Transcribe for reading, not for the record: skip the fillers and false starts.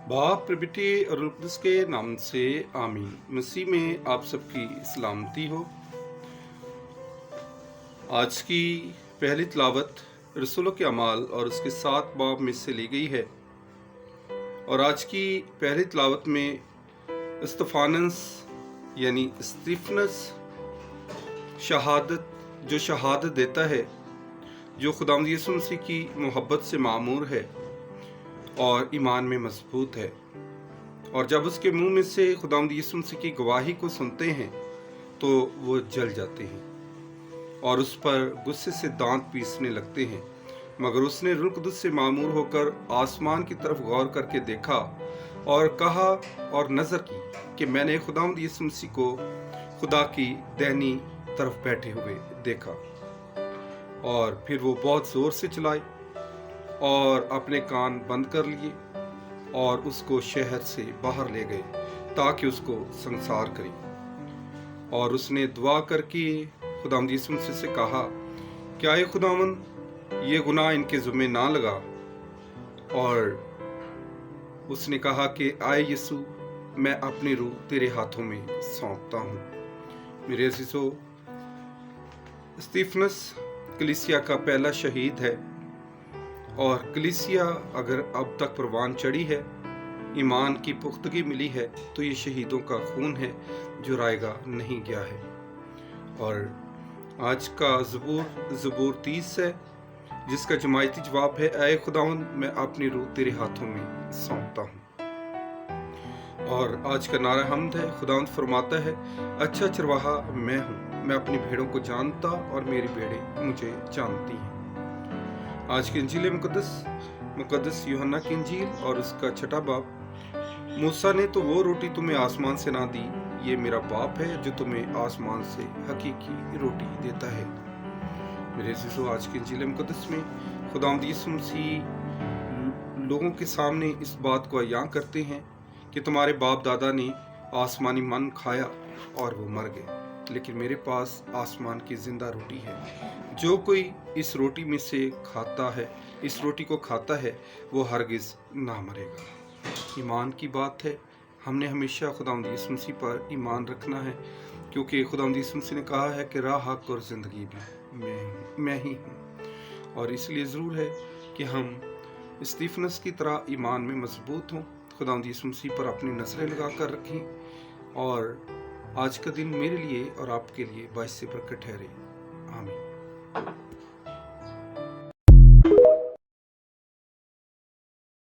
बाप बेटे और रूह कुद्दुस के नाम से आमीन। मसीह में आप सबकी सलामती हो। आज की पहली तिलावत रसूलों के अमाल और उसके 7 बाब में से ली गई है। और आज की पहली तिलावत में स्तिफानस यानी स्टीफनस शहादत देता है, जो खुदावंद यीशु मसीह की मोहब्बत से मामूर है और ईमान में मजबूत है। और जब उसके मुंह में से खुदावंद यीशु मसीह की गवाही को सुनते हैं तो वो जल जाते हैं और उस पर गुस्से से दांत पीसने लगते हैं। मगर उसने रूह कुद्दुस से मामूर होकर आसमान की तरफ गौर करके देखा और कहा और नजर की कि मैंने खुदावंद यीशु मसीह को खुदा की दाहिनी तरफ बैठे हुए देखा। और फिर वो बहुत जोर से चिल्लाए और अपने कान बंद कर लिए और उसको शहर से बाहर ले गए ताकि उसको संसार करें। और उसने दुआ करके खुदावंद यीशु मसीह से कहा, क्या ये खुदावंद ये गुनाह इनके ज़ुम्मे ना लगा। और उसने कहा कि आए यीशु, मैं अपनी रूह तेरे हाथों में सौंपता हूँ। मेरे अज़ीज़ों, स्टीफनस कलीसिया का पहला शहीद है और कलीसिया अगर अब तक परवान चढ़ी है, ईमान की पुख्तगी मिली है, तो ये शहीदों का खून है जो रायगा नहीं गया है। और आज का ज़बूर 30 है, जिसका जमायती जवाब है, ऐ खुदावंद मैं अपनी रूह तेरे हाथों में सौंपता हूँ। और आज का नारा हम्द है, खुदावंद फरमाता है, अच्छा चरवाहा मैं हूँ, मैं अपनी भेड़ों को जानता और मेरी भेड़ें मुझे जानती हैं। आज की इंजील मुकद्दस यूहन्ना की इंजील और उसका 6 बाब। मूसा ने तो वो रोटी तुम्हें आसमान से ना दी, ये मेरा बाप है जो तुम्हें आसमान से हकीकी रोटी देता है। मेरे अज़ीज़ों, आज की इंजील मुकद्दस में खुदावंद यीशु मसीह लोगों के सामने इस बात को अयां करते हैं कि तुम्हारे बाप दादा ने आसमानी मन खाया और वो मर गए, लेकिन मेरे पास आसमान की जिंदा रोटी है। जो कोई इस रोटी में से खाता है, इस रोटी को खाता है, वो हरगिज ना मरेगा। ईमान की बात है, हमने हमेशा खुदावंद यीशु मसीह पर ईमान रखना है, क्योंकि खुदावंद यीशु मसीह ने कहा है कि राह, हक और ज़िंदगी भी मैं ही हूँ। और इसलिए ज़रूर है कि हम स्टीफनस की तरह ईमान में मजबूत हों, खुदावंद यीशु मसीह पर अपनी नज़रें लगा कर रखें। और आज का दिन मेरे लिए और आपके लिए बाइस से बरकत ठहरे। आमीन।